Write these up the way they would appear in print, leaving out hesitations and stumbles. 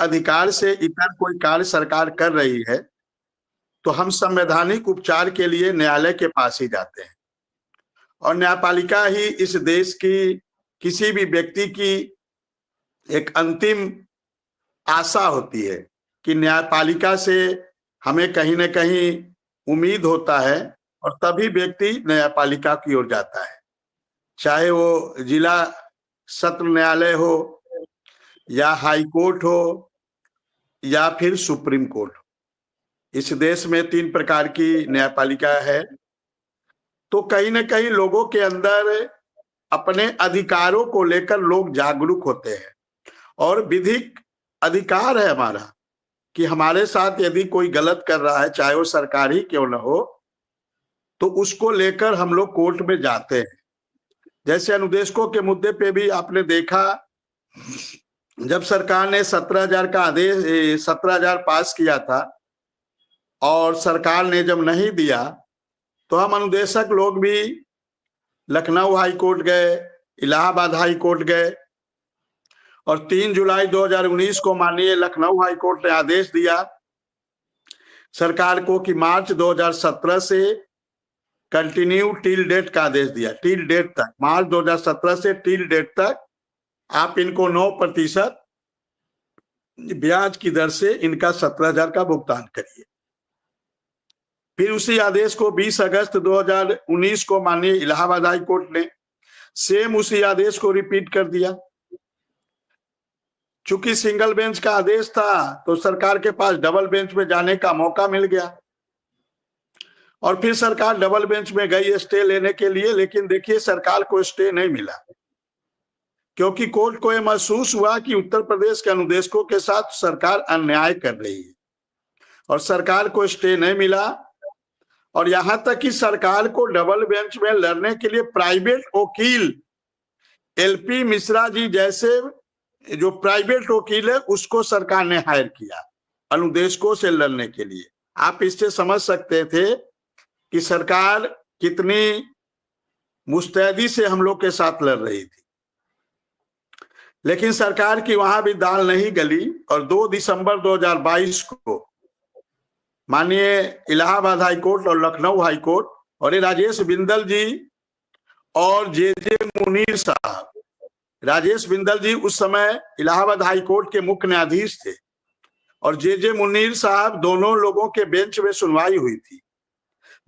अधिकार से इतर कोई कार्य सरकार कर रही है तो हम संवैधानिक उपचार के लिए न्यायालय के पास ही जाते हैं, और न्यायपालिका ही इस देश की किसी भी व्यक्ति की एक अंतिम आशा होती है कि न्यायपालिका से हमें कहीं न कहीं उम्मीद होता है, और तभी व्यक्ति न्यायपालिका की ओर जाता है, चाहे वो जिला सत्र न्यायालय हो या हाई कोर्ट हो या फिर सुप्रीम कोर्ट। इस देश में 3 प्रकार की न्यायपालिका है। तो कहीं न कहीं लोगों के अंदर अपने अधिकारों को लेकर लोग जागरूक होते हैं, और विधिक अधिकार है हमारा कि हमारे साथ यदि कोई गलत कर रहा है, चाहे वो सरकार ही क्यों न हो, तो उसको लेकर हम लोग कोर्ट में जाते हैं। जैसे अनुदेशकों के मुद्दे पे भी आपने देखा, जब सरकार ने 17,000 का आदेश 17,000 पास किया था और सरकार ने जब नहीं दिया, तो हम अनुदेशक लोग भी लखनऊ हाई कोर्ट गए, इलाहाबाद हाई कोर्ट गए, और 3 जुलाई 2019 को माननीय लखनऊ हाई कोर्ट ने आदेश दिया सरकार को कि मार्च 2017 से कंटिन्यू टिल डेट का आदेश दिया, टिल डेट तक, मार्च 2017 से टिल डेट तक आप इनको 9% ब्याज की दर से इनका 17,000 का भुगतान करिए। फिर उसी आदेश को 20 अगस्त 2019 को माननीय इलाहाबाद हाई कोर्ट ने सेम उसी आदेश को रिपीट कर दिया। चूंकि सिंगल बेंच का आदेश था तो सरकार के पास डबल बेंच में जाने का मौका मिल गया, और फिर सरकार डबल बेंच में गई स्टे लेने के लिए, लेकिन देखिए सरकार को स्टे नहीं मिला, क्योंकि कोर्ट को यह महसूस हुआ कि उत्तर प्रदेश के अनुदेशकों के साथ सरकार अन्याय कर रही है, और सरकार को स्टे नहीं मिला। और यहां तक कि सरकार को डबल बेंच में लड़ने के लिए प्राइवेट वकील एलपी मिश्रा जी जैसे जो प्राइवेट वकील है उसको सरकार ने हायर किया अनुदेशकों से लड़ने के लिए। आप इससे समझ सकते थे कि सरकार कितनी मुस्तैदी से हम लोग के साथ लड़ रही थी, लेकिन सरकार की वहां भी दाल नहीं गली, और 2 दिसंबर 2022 को माननीय इलाहाबाद हाई कोर्ट और लखनऊ हाई कोर्ट और ये राजेश बिंदल जी और जे मुनीर साहब, राजेश बिंदल जी उस समय इलाहाबाद हाई कोर्ट के मुख्य न्यायाधीश थे, और जे मुनीर साहब, दोनों लोगों के बेंच में सुनवाई हुई थी।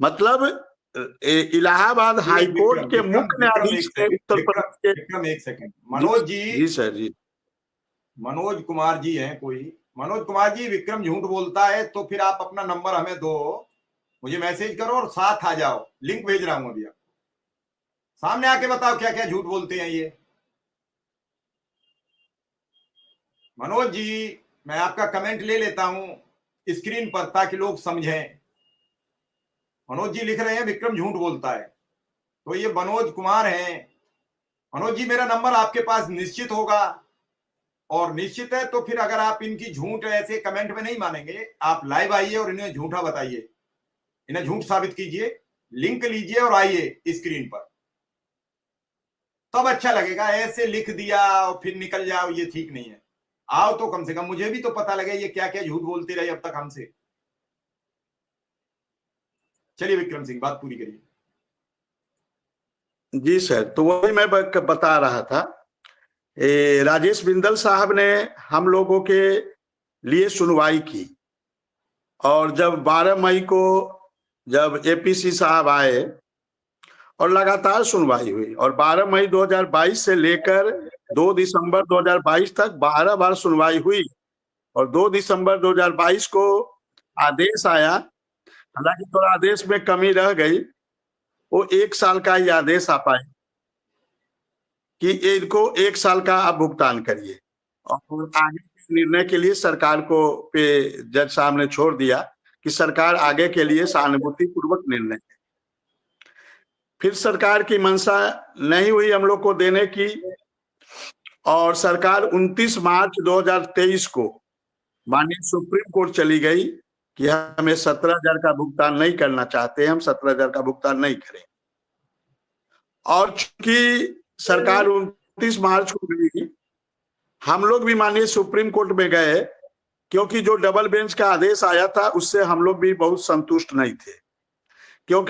मतलब इलाहाबाद हाई कोर्ट के मुख्य न्यायाधीश थे उत्तर प्रदेश के। विक्रम एक सेकंड, मनोज जी सर जी, मनोज कुमार जी हैं कोई? मनोज कुमार जी, विक्रम झूठ बोलता है तो फिर आप अपना नंबर हमें दो, मुझे मैसेज करो और साथ आ जाओ, लिंक भेज रहा हूं अभी। आप सामने आके बताओ क्या क्या झूठ बोलते हैं ये। मनोज जी, मैं आपका कमेंट ले लेता हूं स्क्रीन पर ताकि लोग समझें। मनोज जी लिख रहे हैं विक्रम झूठ बोलता है, तो ये मनोज कुमार हैं। मनोज जी, मेरा नंबर आपके पास निश्चित होगा, और निश्चित है तो फिर अगर आप इनकी झूठ ऐसे कमेंट में नहीं मानेंगे, आप लाइव आइए और इन्हें झूठा बताइए, इन्हें झूठ साबित कीजिए, लिंक लीजिए और आइए स्क्रीन पर, तब अच्छा लगेगा। ऐसे लिख दिया और फिर निकल जाओ, ये ठीक नहीं है। आओ तो कम से कम मुझे भी तो पता लगे ये क्या क्या झूठ बोलती रही अब तक हमसे। चलिए विक्रम सिंह, बात पूरी करिए। जी सर, तो वही मैं बता रहा था, राजेश बिंदल साहब ने हम लोगों के लिए सुनवाई की, और जब 12 मई को जब एपीसी साहब आए और लगातार सुनवाई हुई, और 12 मई 2022 से लेकर 2 दिसंबर 2022 तक 12 बार सुनवाई हुई, और 2 दिसंबर 2022 को आदेश आया। हालांकि थोड़ा आदेश में कमी रह गई, वो 1 साल का ही आदेश आ पाए कि इनको 1 साल का आप भुगतान करिए, और आगे के निर्णय के लिए सरकार को पे जज साहब ने छोड़ दिया कि सरकार आगे के लिए सहानुभूति पूर्वक निर्णय। फिर सरकार की मंशा नहीं हुई हम लोग को देने की, और सरकार 29 मार्च 2023 को माननीय सुप्रीम कोर्ट चली गई कि हमें 17,000 का भुगतान नहीं करना चाहते, हम 17,000 का भुगतान नहीं करें। और चूंकि सरकार 29 मार्च को गई, हम लोग भी माननीय सुप्रीम कोर्ट में गए क्योंकि जो डबल बेंच का आदेश आया था उससे हम लोग भी बहुत संतुष्ट नहीं थे, क्योंकि